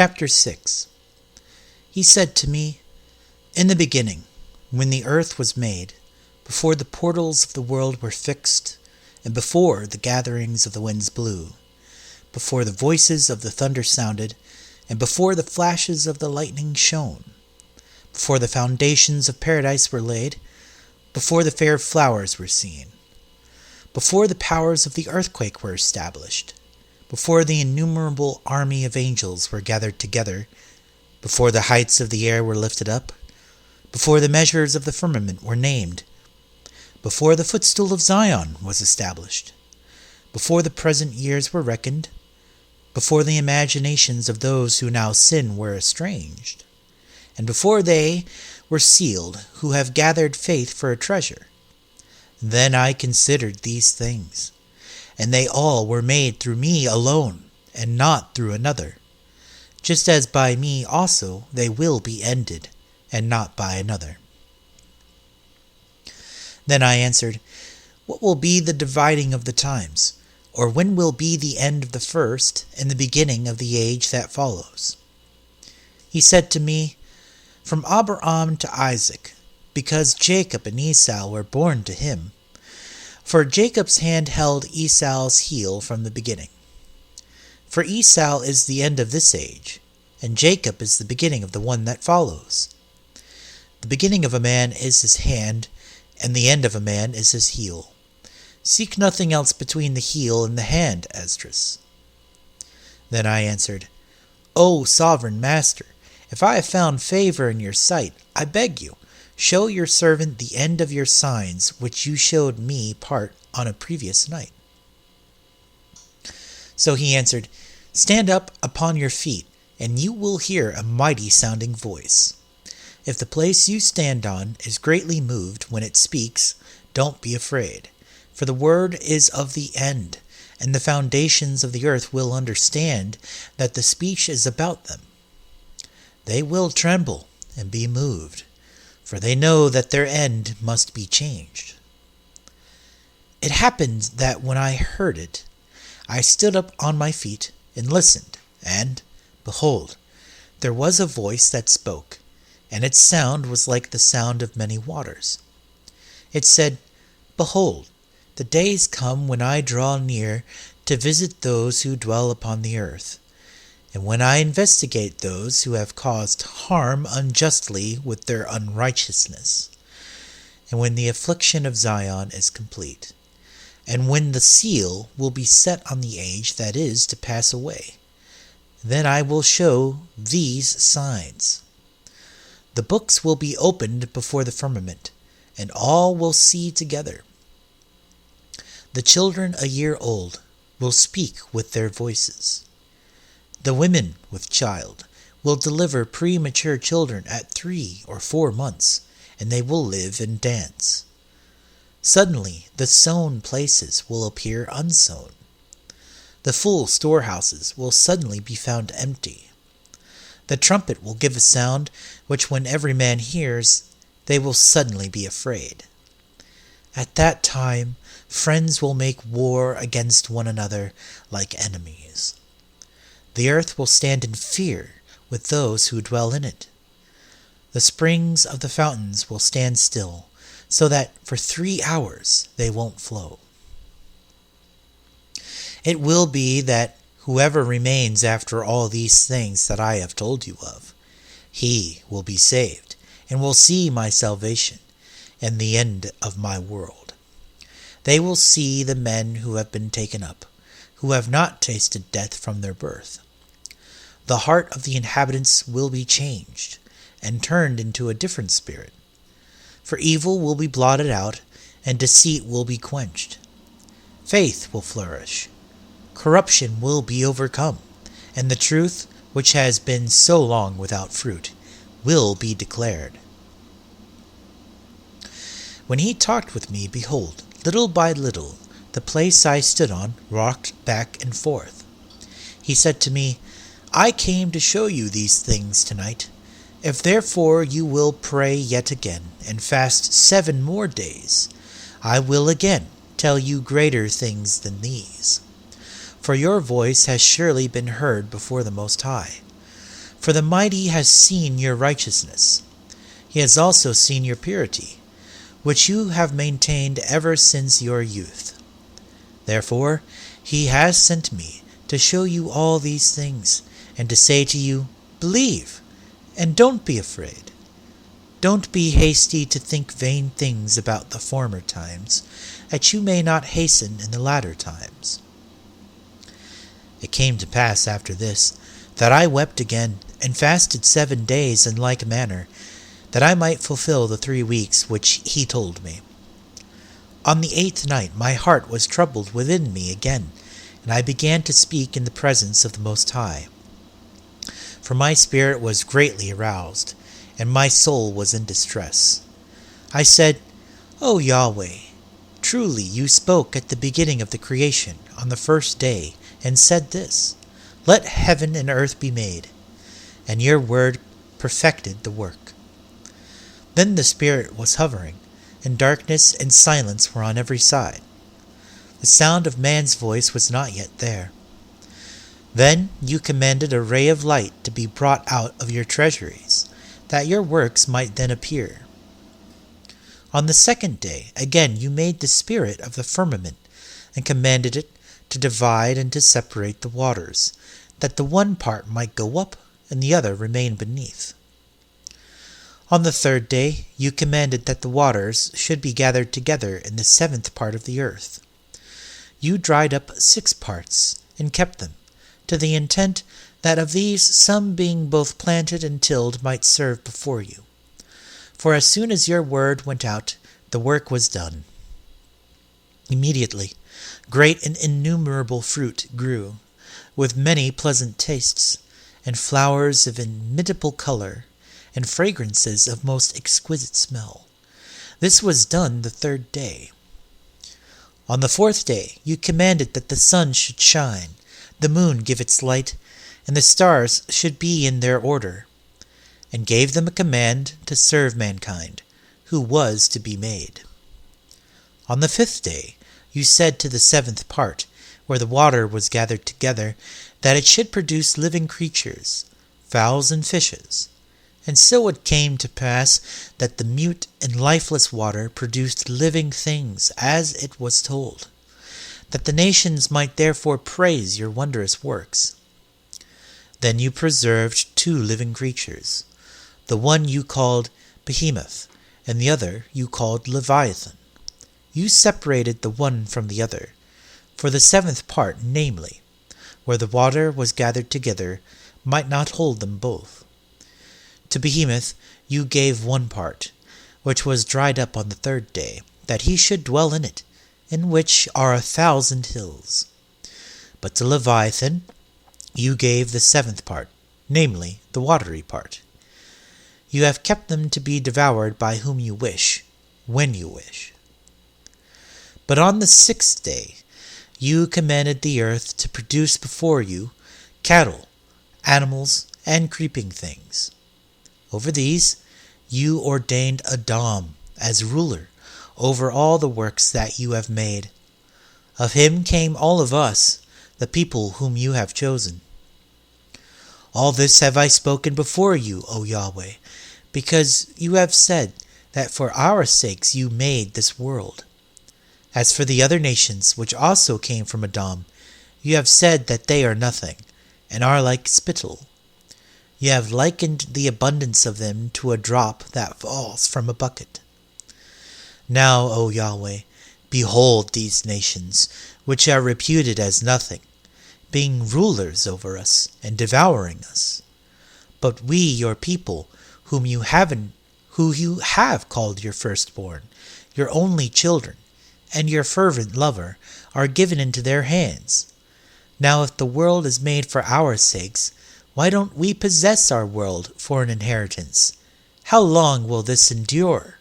Chapter 6. He said to me, "In the beginning, when the earth was made, before the portals of the world were fixed, and before the gatherings of the winds blew, before the voices of the thunder sounded, and before the flashes of the lightning shone, before the foundations of paradise were laid, before the fair flowers were seen, before the powers of the earthquake were established, before the innumerable army of angels were gathered together, before the heights of the air were lifted up, before the measures of the firmament were named, before the footstool of Zion was established, before the present years were reckoned, before the imaginations of those who now sin were estranged, and before they were sealed who have gathered faith for a treasure. Then I considered these things, and they all were made through me alone, and not through another, just as by me also they will be ended, and not by another." Then I answered, "What will be the dividing of the times? Or when will be the end of the first, and the beginning of the age that follows?" He said to me, "From Abraham to Isaac, because Jacob and Esau were born to him. For Jacob's hand held Esau's heel from the beginning. For Esau is the end of this age, and Jacob is the beginning of the one that follows. The beginning of a man is his hand, and the end of a man is his heel. Seek nothing else between the heel and the hand, Esdras." Then I answered, "O sovereign master, if I have found favor in your sight, I beg you, show your servant the end of your signs, which you showed me part on a previous night." So he answered, "Stand up upon your feet, and you will hear a mighty sounding voice. If the place you stand on is greatly moved when it speaks, don't be afraid, for the word is of the end, and the foundations of the earth will understand that the speech is about them. They will tremble and be moved, for they know that their end must be changed." It happened that when I heard it, I stood up on my feet and listened, and, behold, there was a voice that spoke, and its sound was like the sound of many waters. It said, "Behold, the days come when I draw near to visit those who dwell upon the earth, and when I investigate those who have caused harm unjustly with their unrighteousness, and when the affliction of Zion is complete, and when the seal will be set on the age that is to pass away, then I will show these signs. The books will be opened before the firmament, and all will see together. The children a year old will speak with their voices. The women with child will deliver premature children at 3 or 4 months, and they will live and dance. Suddenly the sown places will appear unsown. The full storehouses will suddenly be found empty. The trumpet will give a sound which when every man hears, they will suddenly be afraid. At that time friends will make war against one another like enemies. The earth will stand in fear with those who dwell in it. The springs of the fountains will stand still, so that for 3 hours they won't flow. It will be that whoever remains after all these things that I have told you of, he will be saved, and will see my salvation, and the end of my world. They will see the men who have been taken up, who have not tasted death from their birth. The heart of the inhabitants will be changed, and turned into a different spirit. For evil will be blotted out, and deceit will be quenched. Faith will flourish. Corruption will be overcome, and the truth, which has been so long without fruit, will be declared." When he talked with me, behold, little by little, the place I stood on rocked back and forth. He said to me, "I came to show you these things tonight. If therefore you will pray yet again, and fast 7 more days, I will again tell you greater things than these. For your voice has surely been heard before the Most High. For the mighty has seen your righteousness. He has also seen your purity, which you have maintained ever since your youth. Therefore he has sent me to show you all these things, and to say to you, Believe, and don't be afraid. Don't be hasty to think vain things about the former times, that you may not hasten in the latter times. It came to pass after this, that I wept again, and fasted 7 days in like manner, that I might fulfill the 3 weeks which he told me. On the 8th night my heart was troubled within me again, and I began to speak in the presence of the Most High. For my spirit was greatly aroused, and my soul was in distress. I said, O Yahweh, truly you spoke at the beginning of the creation, on the first day, and said this, Let heaven and earth be made, and your word perfected the work. Then the Spirit was hovering, and darkness and silence were on every side. The sound of man's voice was not yet there. Then you commanded a ray of light to be brought out of your treasuries, that your works might then appear. On the 2nd day, again you made the spirit of the firmament, and commanded it to divide and to separate the waters, that the one part might go up, and the other remain beneath. On the 3rd day you commanded that the waters should be gathered together in the 7th part of the earth. You dried up 6 parts, and kept them, to the intent that of these some being both planted and tilled might serve before you. For as soon as your word went out, the work was done. Immediately great and innumerable fruit grew, with many pleasant tastes, and flowers of inimitable color, and fragrances of most exquisite smell. This was done the 3rd day. On the 4th day you commanded that the sun should shine, the moon give its light, and the stars should be in their order, and gave them a command to serve mankind, who was to be made. On the 5th day you said to the 7th part, where the water was gathered together, that it should produce living creatures, fowls and fishes. And so it came to pass that the mute and lifeless water produced living things, as it was told, that the nations might therefore praise your wondrous works. Then you preserved 2 living creatures. The one you called Behemoth, and the other you called Leviathan. You separated the one from the other, for the 7th part, namely, where the water was gathered together, might not hold them both. To Behemoth you gave 1 part, which was dried up on the 3rd day, that he should dwell in it, in which are 1,000 hills. But to Leviathan you gave the 7th part, namely, the watery part. You have kept them to be devoured by whom you wish, when you wish. But on the 6th day you commanded the earth to produce before you cattle, animals, and creeping things. Over these you ordained Adam as ruler over all the works that you have made. Of him came all of us, the people whom you have chosen. All this have I spoken before you, O Yahweh, because you have said that for our sakes you made this world. As for the other nations which also came from Adam, you have said that they are nothing, and are like spittle. You have likened the abundance of them to a drop that falls from a bucket. Now, O Yahweh, behold these nations, which are reputed as nothing, being rulers over us and devouring us. But we, your people, who you have called your firstborn, your only children, and your fervent lover, are given into their hands. Now if the world is made for our sakes, why don't we possess our world for an inheritance? How long will this endure?